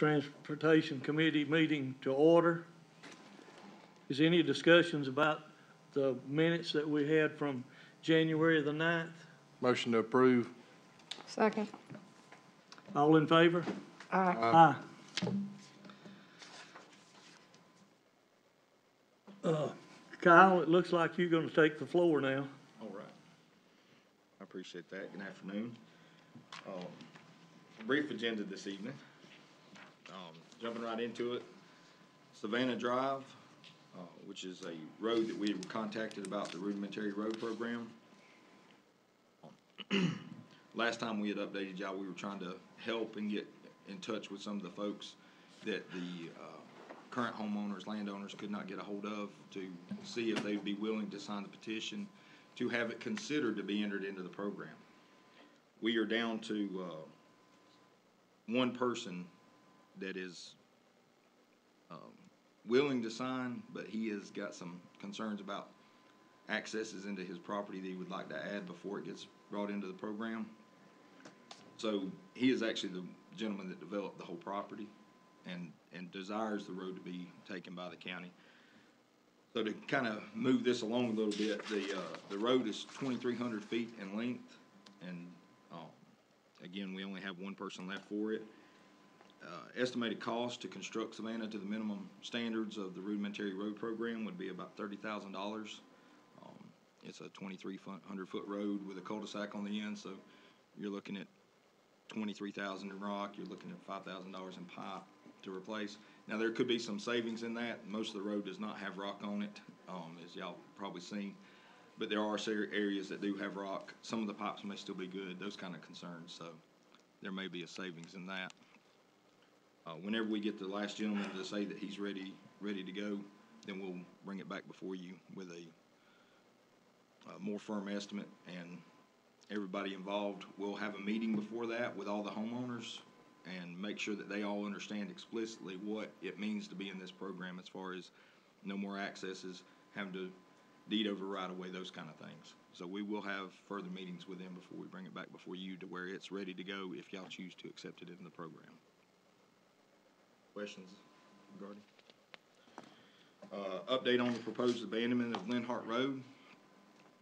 Transportation Committee meeting to order. Is any discussions about the minutes that we had from January the 9th? Motion to approve. Second. All in favor? Aye. Kyle, it looks like you're gonna take the floor now. All right. I appreciate that. Good afternoon. Brief agenda this evening. Jumping right into it. Savannah Drive, which is a road that we were contacted about the rudimentary road program. Last time we had updated y'all, we were trying to help and get in touch with some of the folks that the current homeowners, landowners could not get a hold of to see if they'd be willing to sign the petition to have it considered to be entered into the program. We are down to one person that is willing to sign, but he has got some concerns about accesses into his property that he would like to add before it gets brought into the program. So he is actually the gentleman that developed the whole property and desires the road to be taken by the county. So to kind of move this along a little bit, the road is 2,300 feet in length, and again, we only have one person left for it. Estimated cost to construct Savannah to the minimum standards of the rudimentary road program would be about $30,000. It's a 2,300-foot road with a cul-de-sac on the end, so you're looking at $23,000 in rock. You're looking at $5,000 in pipe to replace. Now there could be some savings in that. Most of the road does not have rock on it, as y'all probably seen, but there are areas that do have rock. Some of the pipes may still be good. Those kind of concerns. So there may be a savings in that. Whenever we get the last gentleman to say that he's ready to go, then we'll bring it back before you with a more firm estimate, and everybody involved will have a meeting before that with all the homeowners and make sure that they all understand explicitly what it means to be in this program, as far as no more accesses, having to deed over right of way, those kind of things. So we will have further meetings with them before we bring it back before you to where it's ready to go if y'all choose to accept it in the program. Questions regarding? Update on the proposed abandonment of Linhart Road.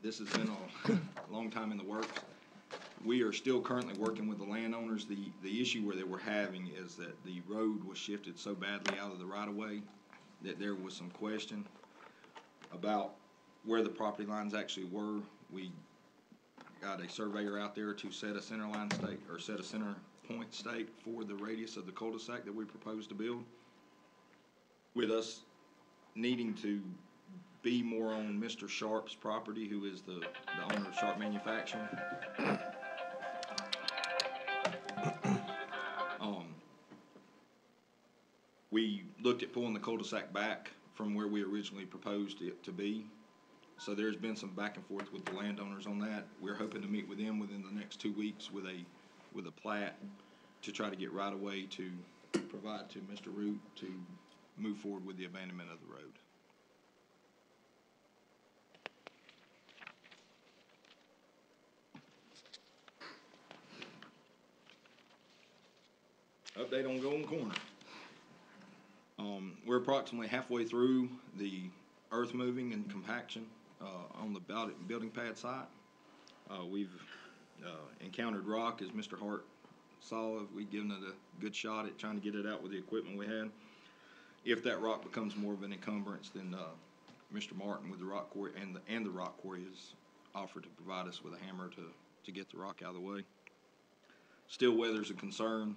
This has been a long time in the works. We are still currently working with the landowners. The issue where they were having is that the road was shifted so badly out of the right-of-way that there was some question about where the property lines actually were. We got a surveyor out there to set a center line stake, or set a center point stake for the radius of the cul-de-sac that we propose to build. With us needing to be more on Mr. Sharp's property, who is the owner of Sharp Manufacturing. We looked at pulling the cul-de-sac back from where we originally proposed it to be. So there's been some back and forth with the landowners on that. We're hoping to meet with them within the next 2 weeks with a plat to try to get right away to provide to Mr. Root to move forward with the abandonment of the road. Update on Golden Corner. We're approximately halfway through the earth moving and compaction on the building pad site. We've encountered rock, as Mr. Hart saw. We've given it a good shot at trying to get it out with the equipment we had. If that rock becomes more of an encumbrance, then Mr. Martin with the rock quarry and the rock quarry has offered to provide us with a hammer to get the rock out of the way. Still weather's a concern.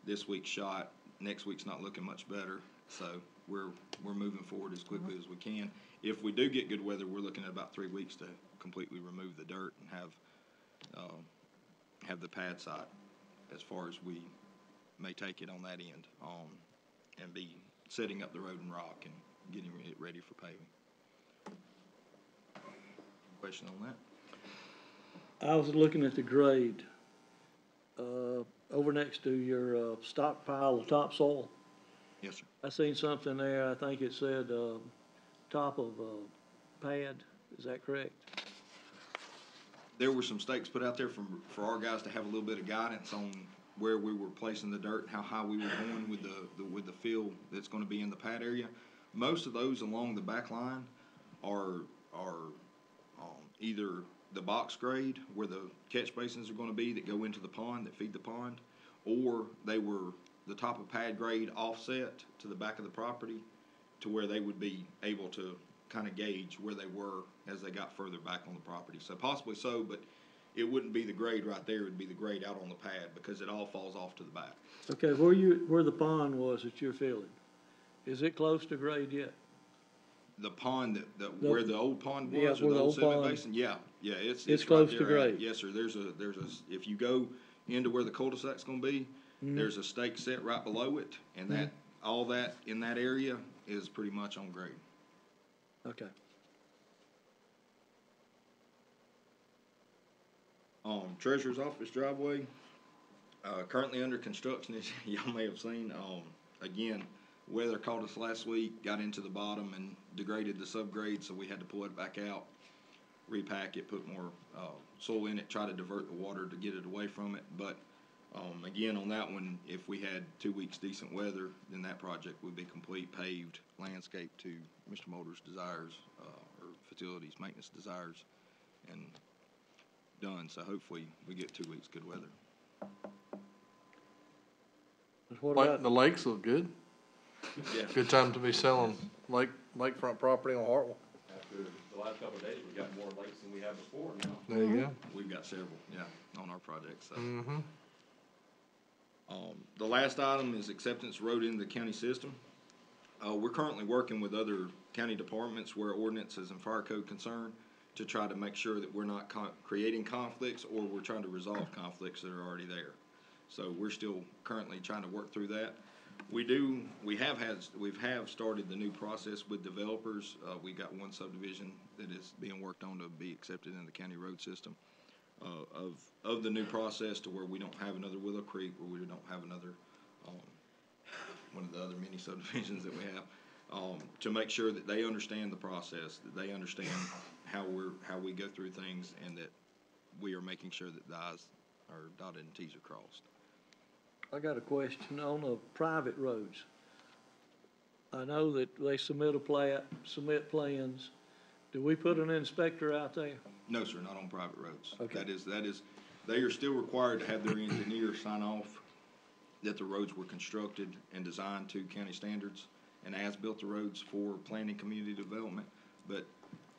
This week's shot, next week's not looking much better, so we're moving forward as quickly as we can. If we do get good weather, we're looking at about 3 weeks to completely remove the dirt and have the pad site as far as we may take it on that end, and be setting up the road and rock and getting it ready for paving. Question on that? I was looking at the grade over next to your stockpile of topsoil. Yes, sir. I seen something there. I think it said top of pad. Is that correct? There were some stakes put out there for our guys to have a little bit of guidance on where we were placing the dirt, and how high we were going with the fill that's gonna be in the pad area. Most of those along the back line are either the box grade, where the catch basins are gonna be that go into the pond, that feed the pond, or they were the top of pad grade offset to the back of the property, to where they would be able to kind of gauge where they were as they got further back on the property. So possibly so, but it wouldn't be the grade right there, it'd be the grade out on the pad, because it all falls off to the back. Okay, where the pond was that you're filling, is it close to grade yet? The pond where the old pond Yeah, was, where or the the old old sediment pond- basin, yeah, it's It's right close to there at- grade. Yes, sir, there's a, if you go into where the cul-de-sac's gonna be, there's a stake set right below it, and that, all that in that area is pretty much on grade. Okay. Treasurer's office driveway, currently under construction, as y'all may have seen. Again, weather caught us last week, got into the bottom and degraded the subgrade, so we had to pull it back out, repack it, put more, soil in it, try to divert the water to get it away from it. But, again, on that one, if we had 2 weeks decent weather, then that project would be complete, paved, landscape to Mr. Mulder's desires, or facilities maintenance desires, and done. So hopefully we get 2 weeks good weather. What Like, about, the lakes look good. Yeah. Good time to be selling lakefront property on Hartwell. After the last couple of days, we got more lakes than we had before now. There you go. We've got several, yeah, on our project, so. Mm-hmm. The last item is acceptance road into the county system. We're currently working with other county departments where ordinances and fire code concern, to try to make sure that we're not creating conflicts, or we're trying to resolve conflicts that are already there. So we're still currently trying to work through that. We have started the new process with developers. We got one subdivision that is being worked on to be accepted in the county road system, of the new process, to where we don't have another Willow Creek, where we don't have another, one of the other mini subdivisions that we have, to make sure that they understand the process, that they understand how we go through things, and that we are making sure that the I's are dotted and T's are crossed. I got a question on the private roads. I know that they submit a plat, submit plans. Do we put an inspector out there? No, sir, not on private roads. Okay. That is, they are still required to have their engineer sign off that the roads were constructed and designed to county standards, and as-built the roads for planning community development. But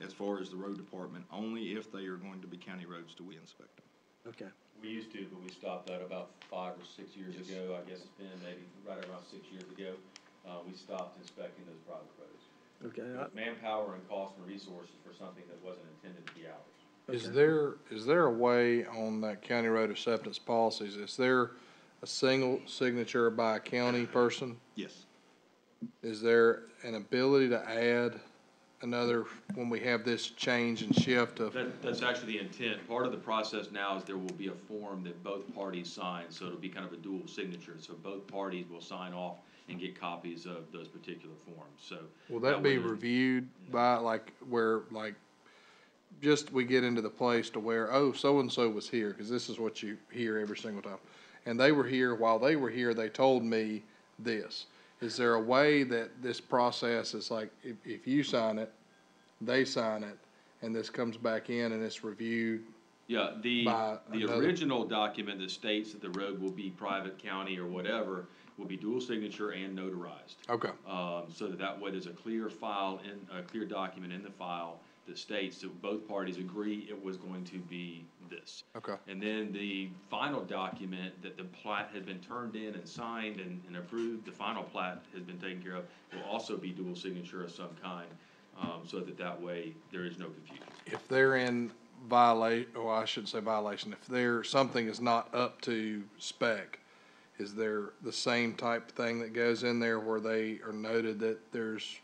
as far as the road department, only if they are going to be county roads do we inspect them. Okay. We used to, but we stopped that about 5 or 6 years Yes. ago. I guess it's been maybe right around 6 years ago. We stopped inspecting those private roads. Okay, With manpower and cost and resources for something that wasn't intended to be ours. Is there a way on that county road acceptance policies, is there a single signature by a county person? Yes. Is there an ability to add another, when we have this change and shift of, That's actually the intent. Part of the process now is there will be a form that both parties sign, so it'll be kind of a dual signature. So both parties will sign off and get copies of those particular forms, so. will that be way- reviewed by, like, where, like, just we get into the place to where, oh, so-and-so was here, cause this is what you hear every single time. And they were here, while they were here, they told me this. Is there a way that this process is like, if you sign it, they sign it, and this comes back in and it's reviewed? Yeah, the another- original document that states that the road will be private, county, or whatever, will be dual signature and notarized. Okay, So that way there's a clear a clear document in the file that states that both parties agree it was going to be this. okay, And then the final document that the plat had been turned in and signed and approved, the final plat has been taken care of, will also be dual signature of some kind, so that way there is no confusion. if they're in I shouldn't say violation, if something is not up to spec, is there the same type thing that goes in there where they are noted that there's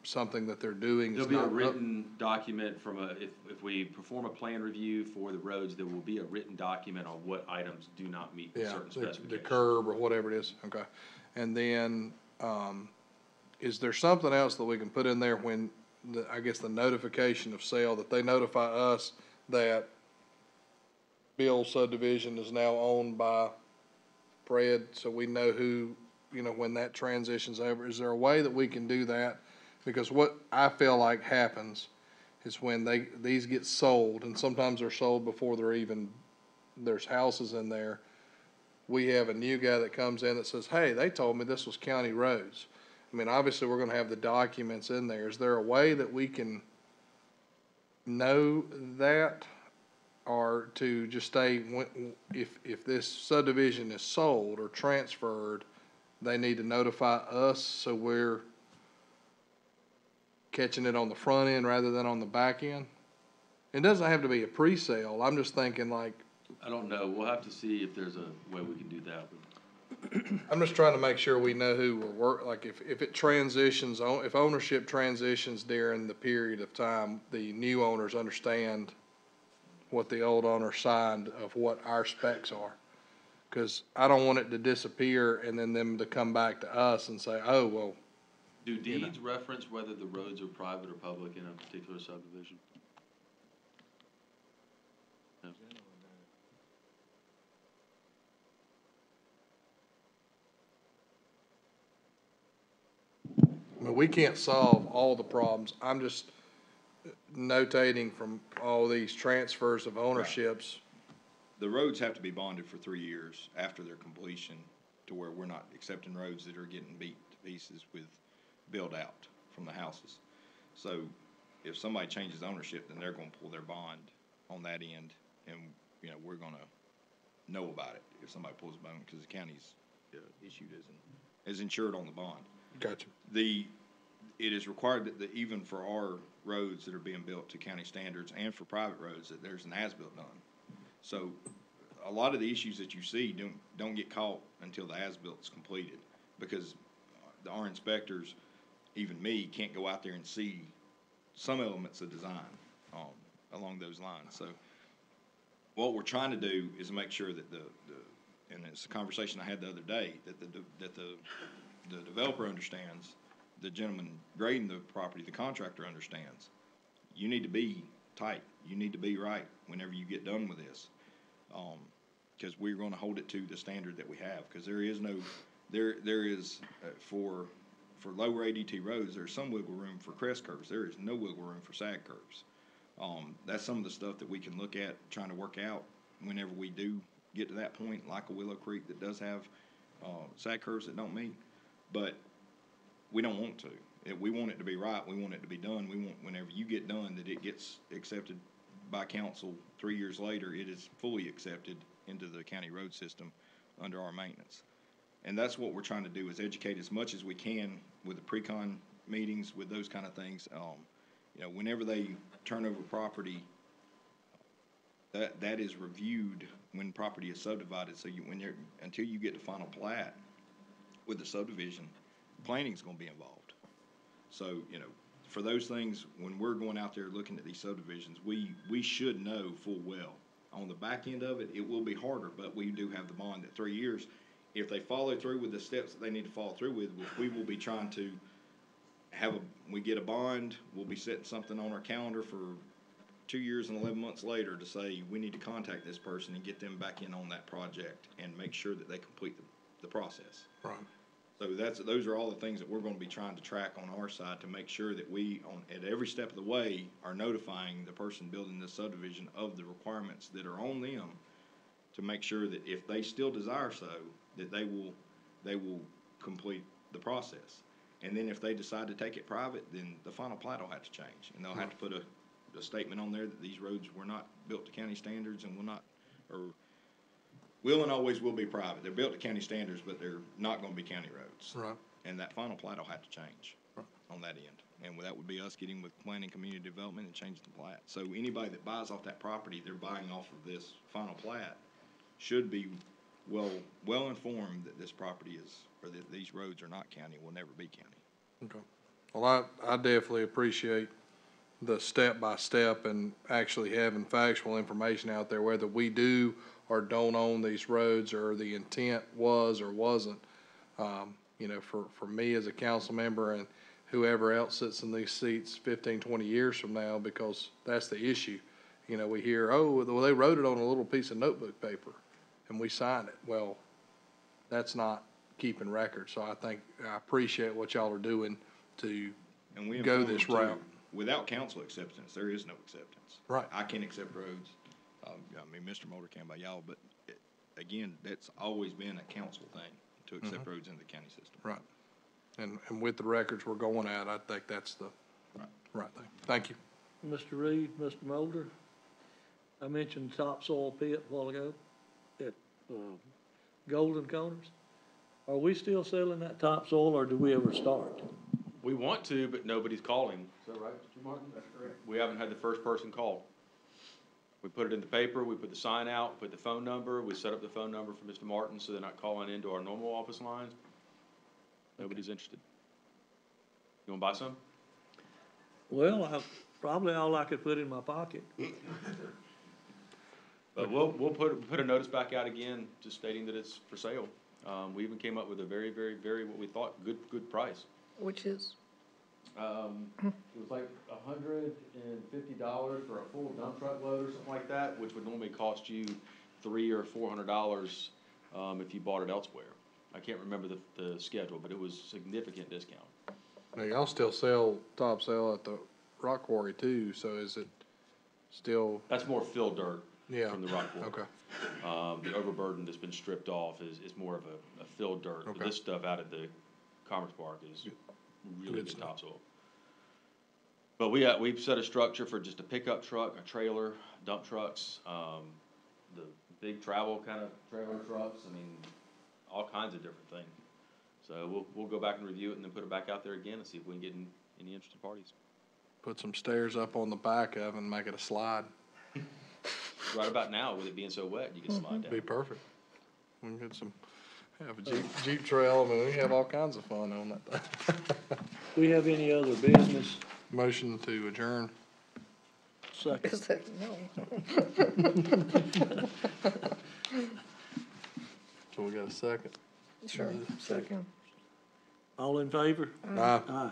something that they're doing is There'll be a not up? written document if we perform a plan review for the roads, there will be a written document on what items do not meet Yeah, certain the specifications. curb or whatever it is, okay. And then, is there something else that we can put in there when, I guess the notification of sale, that they notify us that Bill's subdivision is now owned by spread so we know who, you know, when that transition's over? Is there a way that we can do that? Because what I feel like happens is when these get sold, and sometimes they're sold before there's houses in there, we have a new guy that comes in that says, hey, they told me this was county roads. I mean, obviously, we're gonna have the documents in there. Is there a way that we can know that? Or to just say, if this subdivision is sold or transferred, they need to notify us so we're catching it on the front end rather than on the back end? It doesn't have to be a pre-sale. I'm just thinking like, I don't know, we'll have to see if there's a way we can do that. I'm just trying to make sure we know who like if it transitions, if ownership transitions during the period of time, the new owners understand what the old owner signed of what our specs are. Cause I don't want it to disappear and then them to come back to us and say, oh, well, Do deeds reference whether the roads are private or public in a particular subdivision? No. I mean, we can't solve all the problems. I'm just notating from all these transfers of ownerships. The roads have to be bonded for 3 years after their completion, to where we're not accepting roads that are getting beat to pieces with build out from the houses. So if somebody changes ownership, then they're gonna pull their bond on that end, and, you know, we're gonna know about it if somebody pulls a bond, because the county's issued as insured on the bond. Gotcha. It is required that even for our roads that are being built to county standards and for private roads, that there's an as-built done. So a lot of the issues that you see don't get caught until the as-bilt's completed, because our inspectors, even me, can't go out there and see some elements of design along those lines. So what we're trying to do is make sure that and it's a conversation I had the other day, that the developer understands, the gentleman grading the property, the contractor understands. You need to be tight. You need to be right whenever you get done with this. Because we're going to hold it to the standard that we have. Because there is for lower ADT roads, there's some wiggle room for crest curves. There is no wiggle room for sag curves. That's some of the stuff that we can look at trying to work out whenever we do get to that point, like a Willow Creek that does have sag curves that don't meet. But we don't want to. We want it to be right. We want it to be done. We want, whenever you get done, that it gets accepted by council 3 years later. It is fully accepted into the county road system under our maintenance. And that's what we're trying to do, is educate as much as we can with the pre-con meetings, with those kind of things. You know, whenever they turn over property, that is reviewed when property is subdivided. So until you get to final plat with the subdivision, planning's gonna be involved. So, you know, for those things, when we're going out there looking at these subdivisions, we should know full well. On the back end of it, it will be harder, but we do have the bond at 3 years. If they follow through with the steps that they need to follow through with, we will be trying to we get a bond, we'll be setting something on our calendar for 2 years and 11 months later to say, we need to contact this person and get them back in on that project and make sure that they complete the process. Right. So those are all the things that we're gonna be trying to track on our side, to make sure that we, at every step of the way, are notifying the person building this subdivision of the requirements that are on them, to make sure that if they still desire so, that they will complete the process. And then if they decide to take it private, then the final plat will have to change, and they'll have to put a statement on there that these roads were not built to county standards and will and always will be private. They're built to county standards, but they're not gonna be county roads. Right. And that final plat will have to change on that end. And that would be us getting with planning, community development, and changing the plat. So anybody that buys off that property, they're buying off of this final plat, should be well informed that this property is, or that these roads are not county, will never be county. Okay. Well, I definitely appreciate the step-by-step and actually having factual information out there, whether we do or don't own these roads, or the intent was or wasn't. You know, for me as a council member and whoever else sits in these seats 15, 20 years from now, because that's the issue. You know, we hear, oh, well, they wrote it on a little piece of notebook paper and we signed it. Well, that's not keeping records. So I think, I appreciate what y'all are doing to And we go inform this them, too, route. without council acceptance, there is no acceptance. Right. I can't accept roads. I mean, Mr. Mulder can by y'all, but again, that's always been a council thing to accept roads in the county system. Right. And with the records we're going at, I think that's the right thing. Thank you. Mr. Reed, Mr. Mulder, I mentioned topsoil pit a while ago at, Golden Corners. Are we still selling that topsoil, or do we ever start? We want to, but nobody's calling. Is that right, Mr. Martin? That's correct. We haven't had the first person call. We put it in the paper, we put the sign out, put the phone number, we set up the phone number for Mr. Martin, so they're not calling into our normal office lines. Nobody's interested. You wanna buy some? Well, probably all I could put in my pocket. But we'll put a notice back out again, just stating that it's for sale. We even came up with a very, what we thought, good price. Which is? It was like $150 for a full dump truck load or something like that, which would normally cost you $300 or $400, if you bought it elsewhere. I can't remember the schedule, but it was significant discount. Now, y'all still sell topsoil at the rock quarry too, so is it still, That's more fill dirt yeah, from the rock quarry. okay, The overburden that's been stripped off is more of a filled dirt. But Okay. this stuff out at the Commerce Park is really Good good stuff. topsoil. But we've set a structure for just a pickup truck, a trailer, dump trucks, the big travel kind of trailer trucks, I mean, all kinds of different things. So we'll go back and review it and then put it back out there again and see if we can get any interested parties. put some stairs up on the back of and make it a slide. Right about now, with it being so wet, you can slide down. Be perfect. We can get some, have a Jeep trail, I mean, we have all kinds of fun on that thing. We have any other business? Motion to adjourn. Second. Is that, no. So we got a second. Sure, second. All in favor? Aye. Aye.